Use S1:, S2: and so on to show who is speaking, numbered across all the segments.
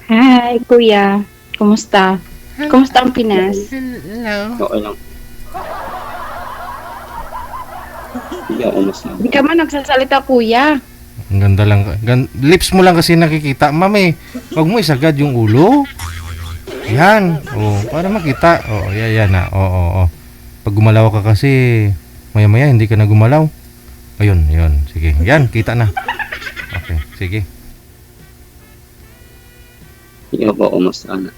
S1: Hi, kuya. Kumusta? Kumusta ang Pinas?
S2: Hello.
S3: Okay lang. Hindi ako masama.
S1: Di ka man nagsasalita, kuya.
S2: Ang ganda lang. Lips mo lang kasi nakikita, ma'am eh. Huwag mo isagad yung ulo. Yan. Oh, para makita. Oh, yan na. Oh. Pag gumalaw ka kasi, maya-maya hindi ka na gumalaw. Ayun. Sige. Yan, kita na. Okay, sige.
S3: Hindi ako kumusta na.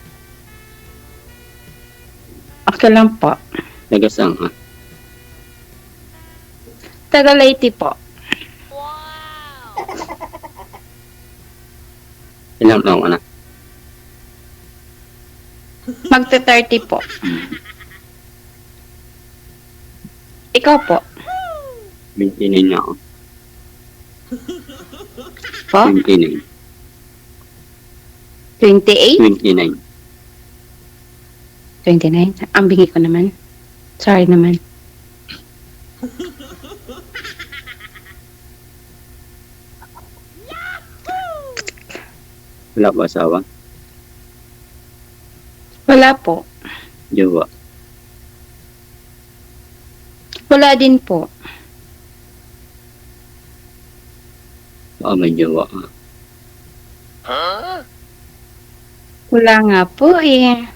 S1: Okay lang po.
S3: Nagasang ka.
S1: Taga Leyte po.
S3: Ilang taong ka na?
S1: Magte-30 po. Ikaw po.
S3: 29 na ako.
S1: Po?
S3: 29.
S1: 28?
S3: 29.
S1: 29? Ang bingi ko naman. Sorry naman.
S3: Wala ba asawa?
S1: Wala po.
S3: Jowa.
S1: Wala din po.
S3: Baka may jowa ka.
S1: Wala nga po eh.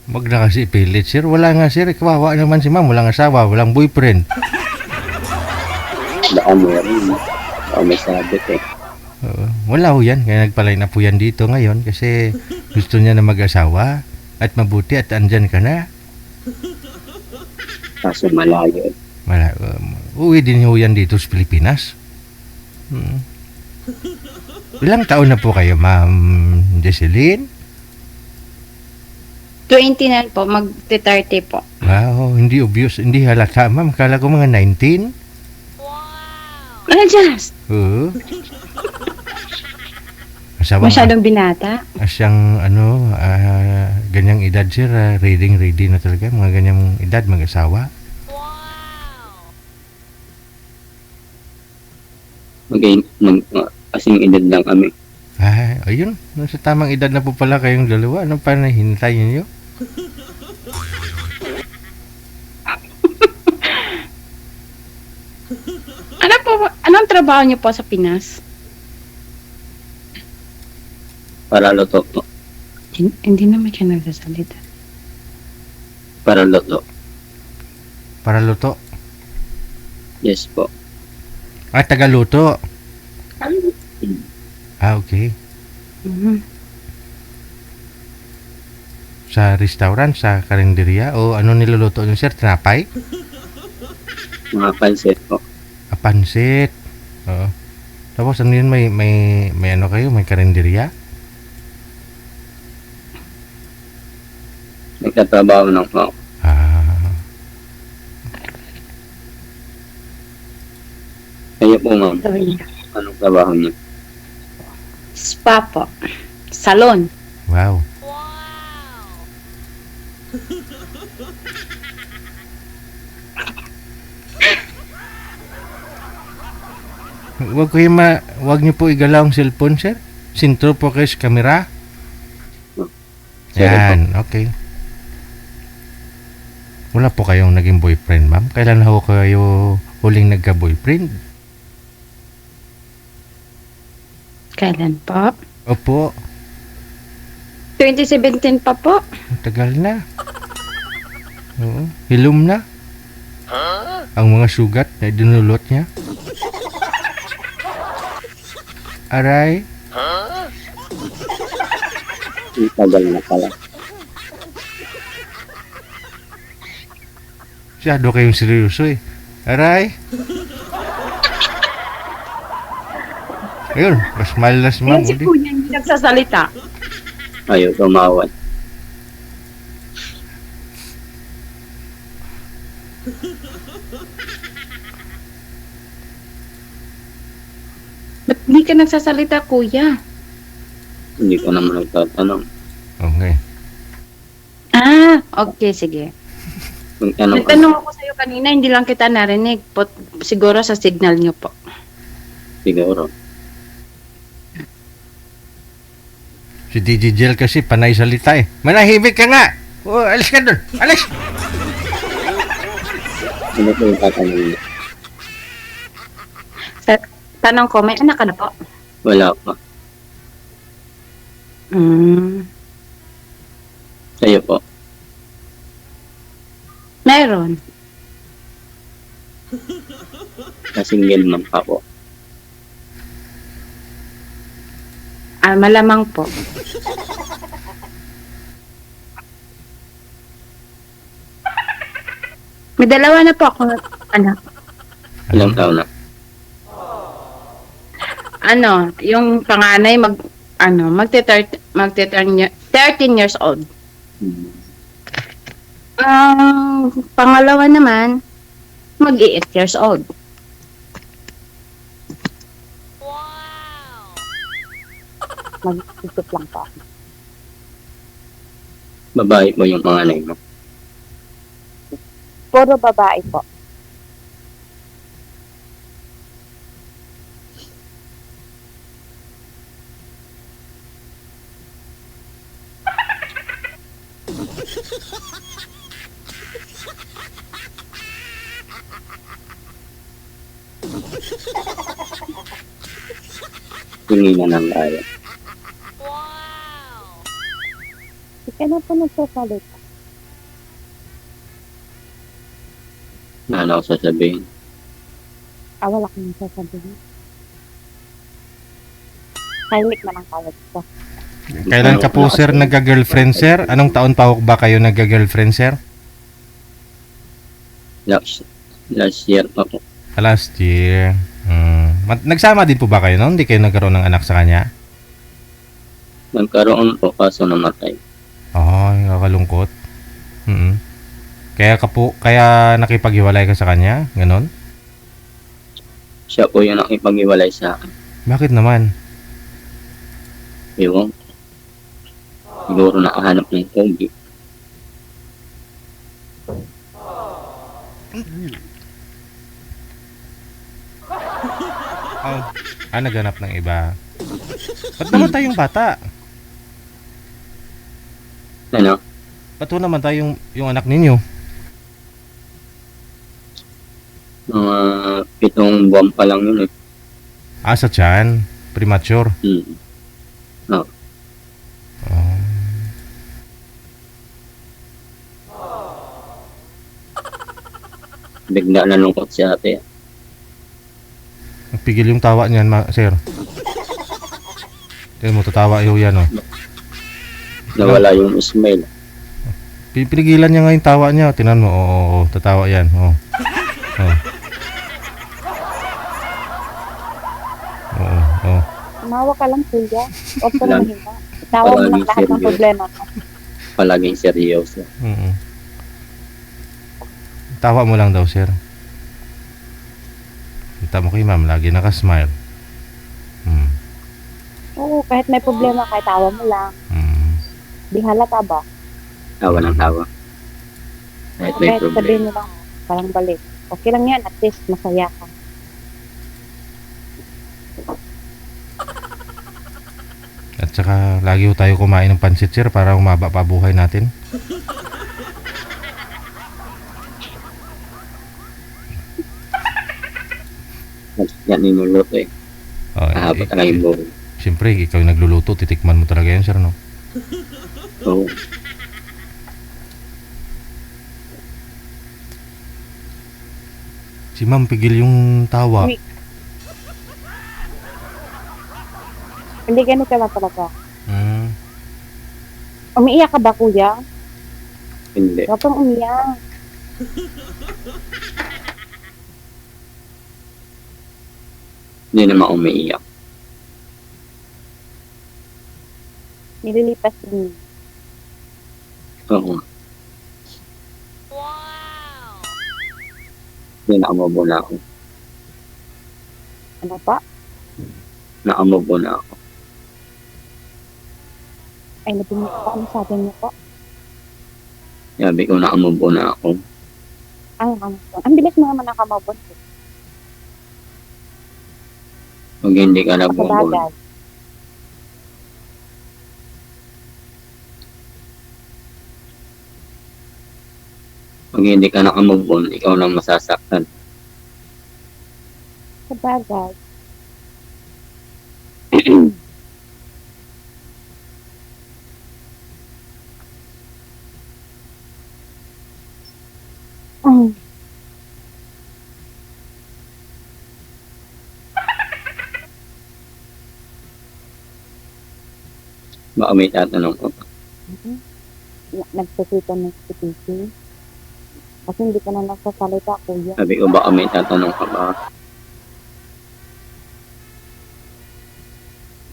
S2: Wag na kasi ipilit, sir. Wala nga, sir. Kawawa naman si ma'am. Walang asawa, walang boyfriend.
S3: Baka meron. Baka may sabit eh.
S2: Wala ho yan. Kaya nagpalay na po yan dito ngayon kasi gusto niya na mag-asawa at mabuti at andyan ka na.
S3: Kaso malayo eh.
S2: Uwi din ho yan dito sa Pilipinas. Ilang taon na po kayo, ma'am Jesseline?
S1: 29 po. Magte-30 po.
S2: Wow, hindi obvious. Hindi halata, ma'am. Kala ko mga 19.
S1: Ano just?
S2: Oo. Asawa
S1: Masyadong binata.
S2: Asyang ganyang edad, sir. Ready na talaga. Mga ganyang edad, mag-asawa.
S3: Kasing edad lang kami.
S2: Ayun. Nasa tamang edad na po pala kayong dalawa. Ano pa nahintay niyo?
S1: Ano po? Anong trabaho niyo po sa Pinas?
S3: Para loto po.
S1: Hindi naman siya nagsasalita.
S3: Para loto.
S2: Para luto.
S3: Yes po.
S2: Tagaluto. Okay.
S1: Mhm.
S2: Sa restaurant, sa karinderya, o ano niluluto niyo, sir? Tinapay?
S3: Mga pansit po.
S2: Pansit. Oo. Tapos ano yun, may ano kayo, may karinderya?
S3: Nagtatrabaho ng po. Kayo po ma'am. Anong trabaho niyo?
S1: Spa po. Salon.
S2: Wow. Wag niyo po igalaw ang cellphone, sir. Sintro po kayo sa camera. Yan, okay. Wala po kayong naging boyfriend, ma'am? Kailan ho kayo huling nagka-boyfriend?
S1: Kailan po?
S2: Opo,
S1: 2017 pa po.
S2: tagal na. Oo, hilom na. Ang mga sugat na dinulot niya. Aray,
S3: Tagal na pala.
S2: masyado kayong seryoso eh. Aray. Ayun, mas malas, ma'am.
S1: Yan si kuya hindi nagsasalita.
S3: Ayaw tumawad.
S1: Ba't hindi ka nagsasalita, kuya?
S3: Hindi ko naman nagtatanong.
S2: Okay.
S1: Okay, sige.
S3: Kung tanong ka,
S1: Nagtanong ako sa'yo kanina, hindi lang kita narinig. Siguro sa signal niyo po.
S3: siguro.
S2: Si DJ Jel kasi panay salita eh. Manahimik ka nga! Oh, alis ka doon! Alis!
S3: Ano po yung tatanong niyo?
S1: Tanong ko, may anak ka na po?
S3: Wala pa. Kayo po.
S1: Meron.
S3: Single man pa po.
S1: Malamang po. May dalawa na po ako anak.
S3: Ilang taon na?
S1: Yung panganay magte 13 years old.
S3: Hmm.
S1: Ang pangalawa naman, mag-8 years old. Mag-isip lang po.
S3: Babae po yung panganay mo.
S1: Puro babae po.
S3: Tingin na ng kaya.
S1: Hindi ka na po nagsasalita.
S3: Ano ako sasabihin?
S1: Wala kang nagsasabihin. Silent man ang tawag ko.
S2: Kailan ka po sir nagka-girlfriend sir? Anong taon pa ba kayo nagka-girlfriend sir?
S3: Last year pa po.
S2: Last year. Nagsama din po ba kayo noon? Hindi kayo nagkaroon ng anak sa kanya?
S3: Nagkaroon po kaso namatay.
S2: Ay, kakalungkot. Kaya nakipaghiwalay ka sa kanya? Ganon?
S3: Siya po yung nakipag-iwalay sa akin.
S2: Bakit naman?
S3: Ewan. Siguro nakahanap ng pogi.
S2: Naghanap ng iba. Ba't namatay yung bata?
S3: Ano?
S2: Ba't namatay yung anak ninyo?
S3: Mga 7 buwan pa lang yun eh.
S2: Sa tiyan? Premature?
S3: Oh. Bigla na lungkot si ate.
S2: Pigil yung tawa niyan, sir. Tignan mo, tatawa yan, oh.
S3: Nawala yung smile.
S2: Pinigilan niya nga yung tawa niya. Tingnan mo, oo, tatawa yan, oo. Oo.
S1: Tumawa ka lang, Silvia. Huwag ka na mahinga. Itawa mo lang lahat ng problema mo.
S3: Palaging seryoso.
S2: Tawa mo lang daw, sir. Kita mo kay ma'am, lagi nakasmile.
S1: Oo, kahit may problema, kahit tawa mo lang. Di halata ba?
S3: Tawa ng tawa. Kahit may
S1: Kahit
S3: problema.
S1: sabihin mo lang, parang balik. Okay lang yan, at least masaya ka.
S2: At saka, lagi ho tayo kumain ng pansit, sir, para umaba pa buhay natin.
S3: Yan ninuluto eh. Kahapon talaga yung buhay.
S2: Siyempre, ikaw yung nagluluto, titikman mo talaga yan, sir, no?
S3: Oo.
S2: Si ma'am, pigil yung tawa.
S1: Hindi ganito lang talaga.
S2: Hmm.
S1: Umiiyak ka ba, kuya?
S3: Hindi.
S1: Huwag kang umiyak.
S3: Hindi naman umiiyak.
S1: Nililipas din.
S3: Oo. Hindi nakamubo na ako.
S1: Ano pa?
S3: Nakamubo na ako.
S1: Ay, nabingit ko. Ano sabi niyo po?
S3: Sabi ko nakamubo na ako.
S1: Ang bilis mo naman nakamabon.
S3: Pag hindi ka nagmubo,
S1: Pasabagay.
S3: Pag hindi ka nakamove on, ikaw nang masasaktan.
S1: Sa bagay. Ay,
S3: Baka may tatanong ko pa.
S1: Nagsasalita ng speaking. Kasi hindi ka na nagsasalita, kuya.
S3: Sabi ko, baka may tatanong ka ba?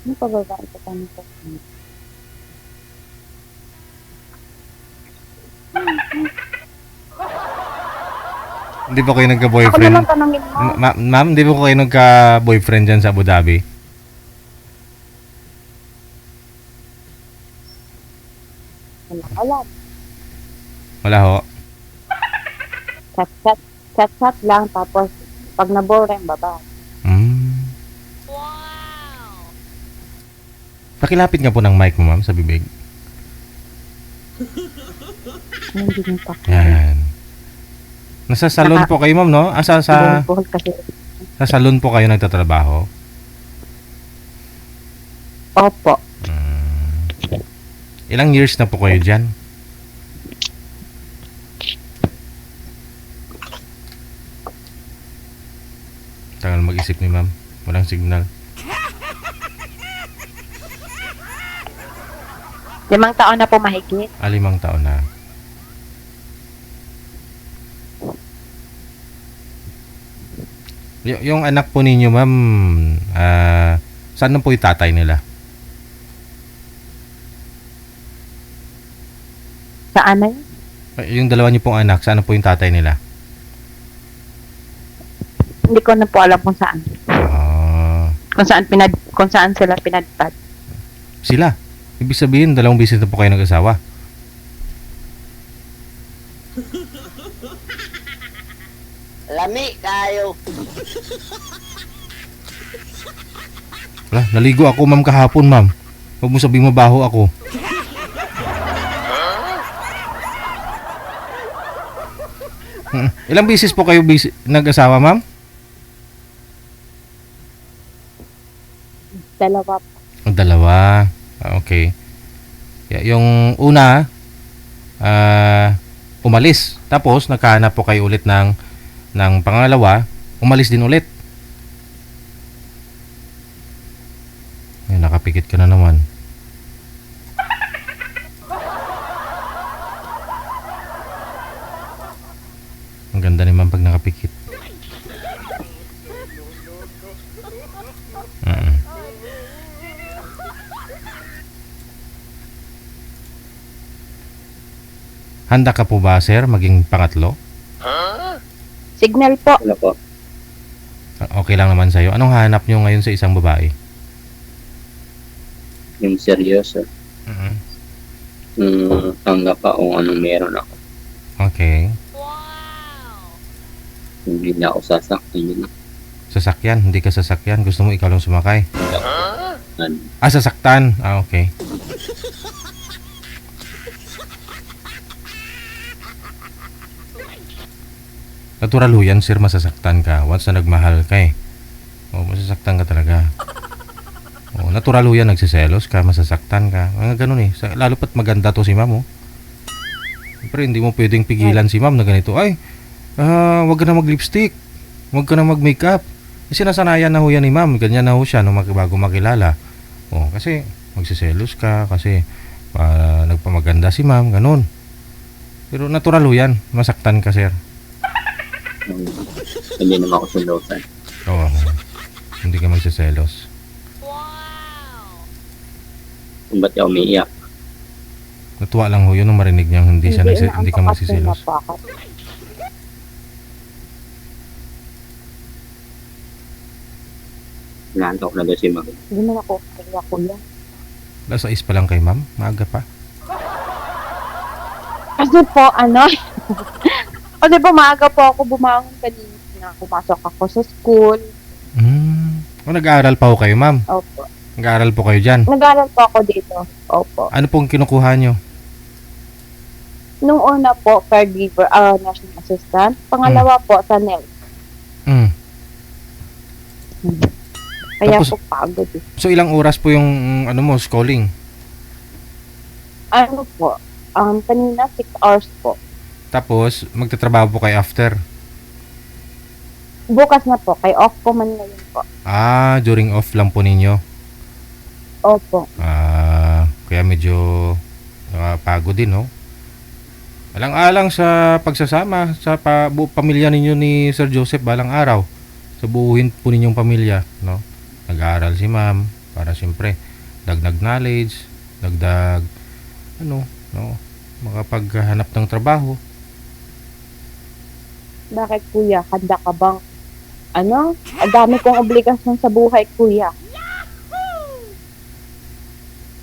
S1: Ano pa babae ka tanong ko?
S2: Hindi po kayo
S1: Ako
S2: nagka-boyfriend?
S1: naman tanongin mo.
S2: Ma'am, hindi po kayo nagka-boyfriend dyan sa Abu Dhabi?
S1: Wala.
S2: Wala ho.
S1: Chat lang. Tapos, pag na-boring, baba.
S2: Pakilapit nga po ng mic mo, ma'am, sa bibig.
S1: Hindi mo pa.
S2: Yan. Nasa salon po kayo, ma'am, no? Sa
S1: Buhol kasi.
S2: salon po kayo nagtatrabaho?
S1: Opo.
S2: Ilang years na po kayo dyan? Tagal mag-isip ni ma'am. Walang signal.
S1: 5 taon na po mahigit.
S2: 5 taon na. Yung anak po ninyo, ma'am, saan na po yung tatay nila?
S1: Saan na yun?
S2: Yung dalawa niyo pong anak, saan na po yung tatay nila?
S1: Hindi ko na po alam kung saan. Kung saan sila pinadpad.
S2: Sila. Ibig sabihin, 2 beses na po kayo nag-asawa.
S4: Lami kayo.
S2: Wala, naligo ako, ma'am, kahapon, ma'am. Huwag mo sabihin mabaho ako. Ilang beses po kayo nag-asawa, ma'am?
S1: 2 po.
S2: 2. Okay. Yung una, umalis. Tapos, nagkahanap po kayo ulit ng pangalawa, umalis din ulit. Ay, nakapikit ka na naman. Ang ganda naman pag nakapikit. Handa ka po ba, sir, maging pangatlo?
S1: Signal po.
S3: Wala po.
S2: Okay lang naman sa'yo. Anong hanap nyo ngayon sa isang babae?
S3: Yung seryoso. Tanggap pa kung anong meron ako.
S2: Okay.
S3: Hindi na ako sasaktan yun.
S2: Sasakyan, hindi ka sasakyan. Gusto mo ikaw lang sumakay.
S3: Ano,
S2: Sasaktan. Okay. Natural ho yan, sir, masasaktan ka. Once na nagmahal ka eh. Masasaktan ka talaga. Natural ho yan, nagsiselos ka, masasaktan ka. Mga ganun eh. Lalo pat maganda to si ma'am, oh. Siyempre, hindi mo pwedeng pigilan si ma'am na ganito. Ay, wag ka na mag-lipstick. Wag ka na mag-makeup. Sinasanayan na ho yan ni ma'am. Ganyan na ho siya nung bago makilala. Kasi magsiselos ka, kasi nagpamaganda si ma'am, ganun. Pero natural ho yan. Masaktan ka, sir.
S3: hindi naman ako sundutan.
S2: Oo. Hindi ka magsiselos.
S3: Kung ba't ako umiiyak?
S2: Natuwa lang ho yun nung marinig niyang hindi ka magsiselos.
S3: Nantok na doon si Mag.
S1: Hindi na ako kaya kuya.
S2: Alas 6 pa lang kay ma'am. Maaga pa.
S1: Kasi po, kasi po maaga po ako bumangon kanina. Pumasok ako sa school.
S2: Nag-aaral pa ho kayo, ma'am?
S1: Opo.
S2: Nag-aaral po kayo dyan?
S1: Nag-aaral po ako dito. Opo.
S2: Ano pong kinukuha nyo?
S1: Nung una po, caregiver, nursing assistant. Pangalawa po, sa NEL.
S2: Mm.
S1: Kaya
S2: Tapos-
S1: po pagod eh.
S2: So ilang oras po yung ano mo, schooling?
S1: Ano po, kanina 6 hours po.
S2: Tapos magtatrabaho po kayo after.
S1: Bukas na po, kay off ko man ngayon po.
S2: During off lang po ninyo.
S1: Opo.
S2: Kaya medyo nakapagod din, no? Alang-alang sa pagsasama sa pamilya ninyo ni Sir Joseph balang araw. Sa buuhin po ninyong pamilya, no? Nag-aaral si ma'am para siyempre dagdag knowledge, dagdag no? Makapaghanap ng trabaho.
S1: Bakit kuya? Handa ka bang ang dami kong obligasyon sa buhay, kuya.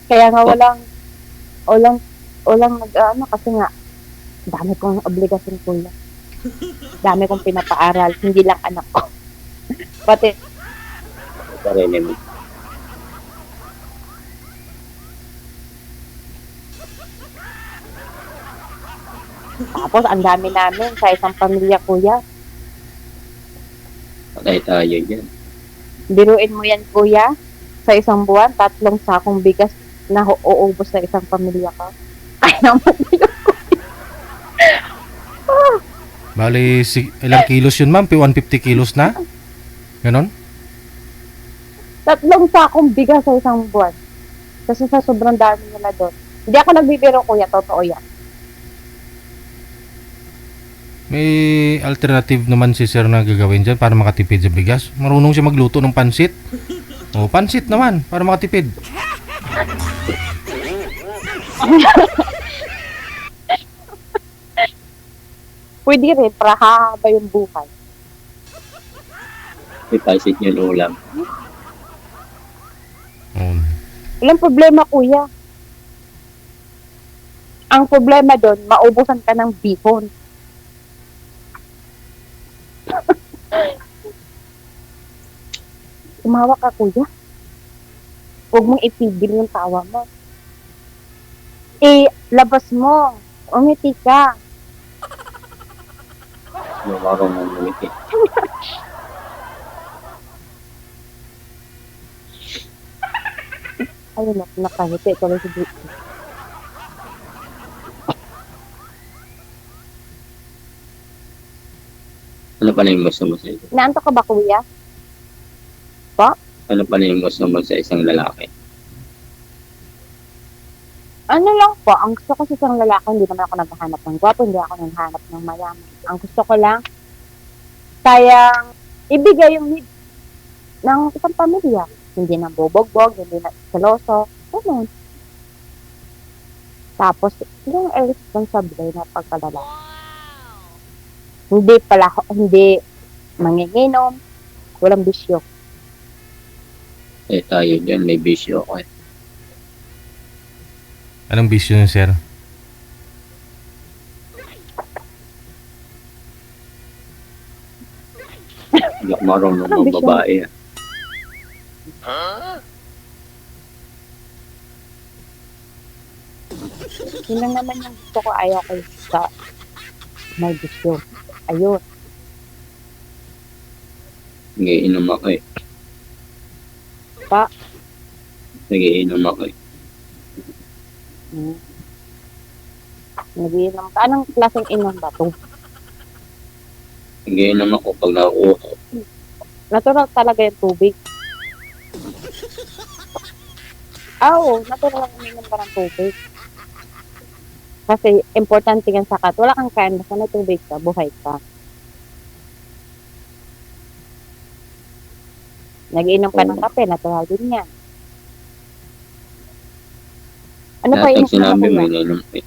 S1: Kaya nga walang kasi nga, dami kong obligasyon, kuya. Dami kong pinapaaral, hindi lang anak ko. Pati,
S3: Sarili mo.
S1: tapos ang dami namin sa isang pamilya, kuya.
S3: Patay tayo dyan.
S1: Biruin mo yan, kuya. Sa isang buwan, 3 sakong bigas na uubos sa isang pamilya ko. Kaya mo yun.
S2: Bali, ilang kilos yun, ma'am? 150 kilos na? Ganon?
S1: 3 sakong bigas sa isang buwan. Kasi sa sobrang dami nila doon. Hindi ako nagbibiro, kuya. Totoo yan.
S2: May alternative naman si sir na gagawin dyan para makatipid sa bigas. Marunong siya magluto ng pansit. Pansit naman para makatipid.
S1: Pwede rin, para hahaba yung buhay.
S3: Ipasit yung ulam.
S1: Walang problema, kuya. Ang problema doon, maubusan ka ng bihon. Tumawa ka, kuya. Huwag mong ipigil yung tawa mo. Labas mo. Umiti ka.
S3: Yung marong ng lumiti.
S1: Ayun, nakangiti. Tuloy si Dito.
S3: Ano pa na yung gusto mo sa ito?
S1: Naanto ka ba, kuya?
S3: Ano pa na yung gusto mo sa isang lalaki?
S1: Ano lang po, ang gusto ko sa isang lalaki, hindi naman ako naghahanap ng gwapo, hindi ako naghahanap ng mayaman. Ang gusto ko lang, kayang ibigay yung need ng isang pamilya. Hindi na bobogbog, hindi na seloso, ganun. Tapos, yung irresponsible na pagkalalaki. Hindi manginginom, walang bisyo.
S3: Tayo dyan, may bisyo ako eh.
S2: Anong bisyo niyo, sir?
S3: Hindi ako marunong
S1: Anong
S3: ng
S1: bisyo?
S3: babae.
S1: Yun lang naman yung gusto ko, ayaw ko sa may bisyo. Ayun.
S3: Nagiinom ako eh.
S1: Pa?
S3: Nagiinom ako eh.
S1: Nagiinom ka. Anong klaseng inom ba to?
S3: Nagiinom ako pag nauuhaw.
S1: Natural talaga yung tubig. Oo, natural lang uminom ka ng tubig. Kasi importante yan sa kat. Wala kang kain, basta may tubig ka, buhay ka. Nagiinom ka ng kape, natural din yan. Ano pa
S3: Lahat
S1: yung
S3: ng sinabi mo,
S1: kuya?
S3: ininom ko eh.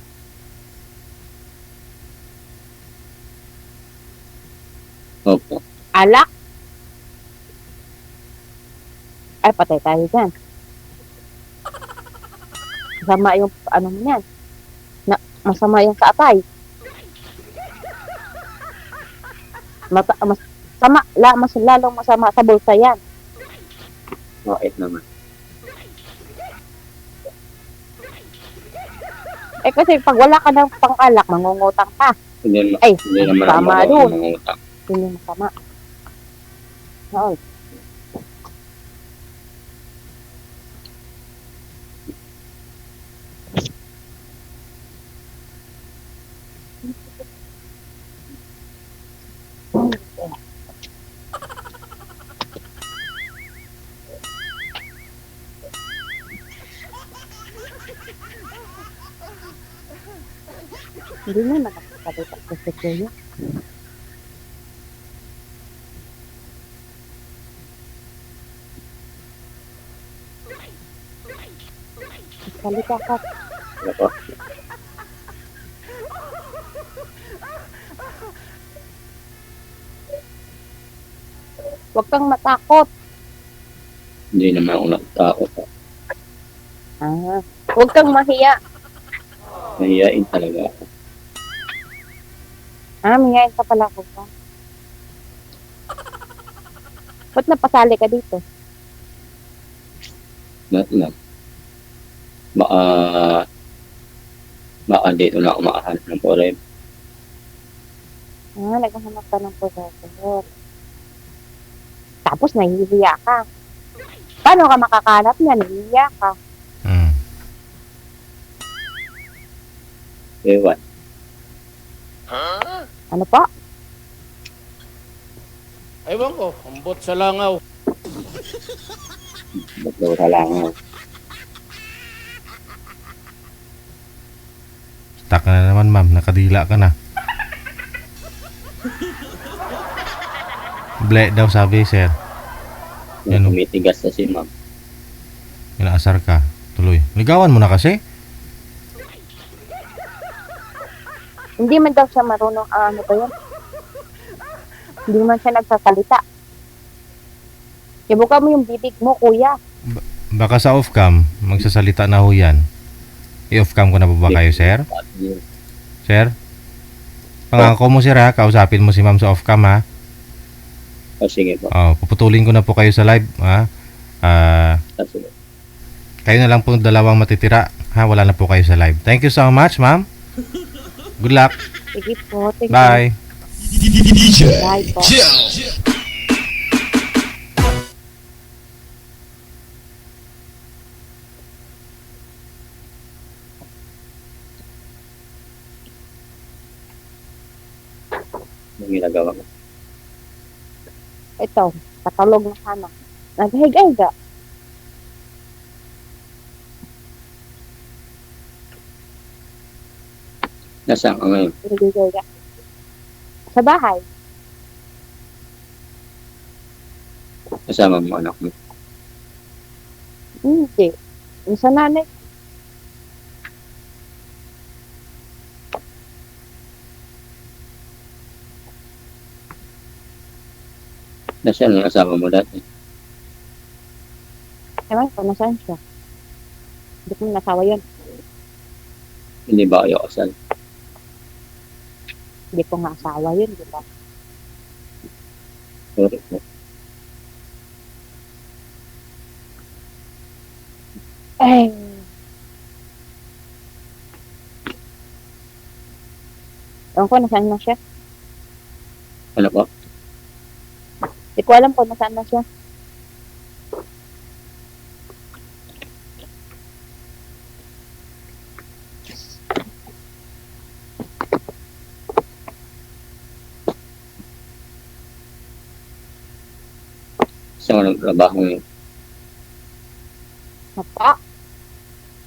S3: Opo.
S1: Alak? Ay, patay tayo dyan. Masama yung, yan? Masama yung sa atay. Mas lalong masama sa bulsa yan.
S3: Bakit naman?
S1: Eh kasi pag wala ka ng pang-alak, mangungutang ka. Ay,
S3: Hindi naman ako
S1: tama
S3: marunong
S1: dun.
S3: mangutang.
S1: Yun yung masama. Oo. Hindi naman nakakalitan ko sa kuya. Salita ka.
S3: Ano po?
S1: Huwag kang matakot.
S3: Hindi naman ako natatakot.
S1: Huwag kang mahiya.
S3: Mahihain talaga ako.
S1: Mahihain ka pala ko pa. Ba't napasali ka dito?
S3: Lahat lang. Baka dito na ako makahanap ng forever.
S1: Naghahanap ka ng professor. Tapos nahihiya ka. Paano ka makakanap niya? Nahihiya ka.
S3: Ewan.
S1: Ano po?
S5: Ewan ko, ambot sa langaw.
S3: Ba't daw talangaw?
S2: Stuck ka na naman, ma'am. Nakadila ka na. Ble daw sabi, sir. Yan, oh.
S3: Tumitigas na si ma'am.
S2: Inaasar ka. Tuloy. Ligawan mo na kasi.
S1: Hindi man daw siya marunong, ano ba yun? Hindi man siya nagsasalita. Ibuka mo yung bibig mo, kuya.
S2: Baka sa off-cam, magsasalita na ho yan. I-off-cam ko na ba kayo, sir? Sir? Pangako mo, sir, ha? Kausapin mo si ma'am sa off-cam, ha?
S3: Sige po.
S2: Puputulin ko na po kayo sa live, ha?
S3: Sige.
S2: Kayo na lang po dalawang matitira, ha? Wala na po kayo sa live. Thank you so much, ma'am. Good luck.
S1: Sige po. Thank
S2: Bye.
S1: you. Bye po.
S3: Anong ginagawa ko?
S1: Ito, katulog na sana. Naghiga-higa.
S3: Nasaan ka ngayon?
S1: Naghiga-higa. Sa bahay.
S3: Kasama mo anak mo.
S1: Hindi. Yung sa nanay.
S3: Nasaan ang asawa mo dati?
S1: Ewan ko, nasaan siya? Hindi ko nasawa yun.
S3: Hindi ba kayo kasal?
S1: Hindi ko nga asawa yun, di ba?
S3: Sorry po.
S1: Ay. Ewan ko, nasaan na siya?
S3: Ano po?
S1: Hindi ko alam kung nasaan na siya.
S3: Saan ka nagtrabaho ngayon?
S1: Mapa.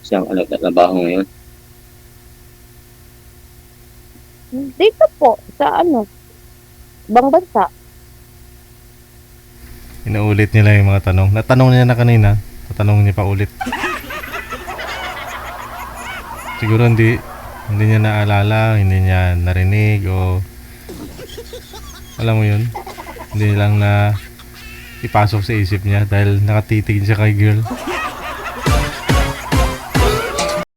S3: Saan ka nagtrabaho ngayon?
S1: Dito po, sa ano, ibang bansa.
S2: Inuulit nila yung mga tanong. Natanong niya na kanina. Tatanong niya pa ulit. Siguro hindi niya naalala, hindi niya narinig o alam mo yun. Hindi lang na ipasok sa isip niya dahil nakatitig siya kay girl.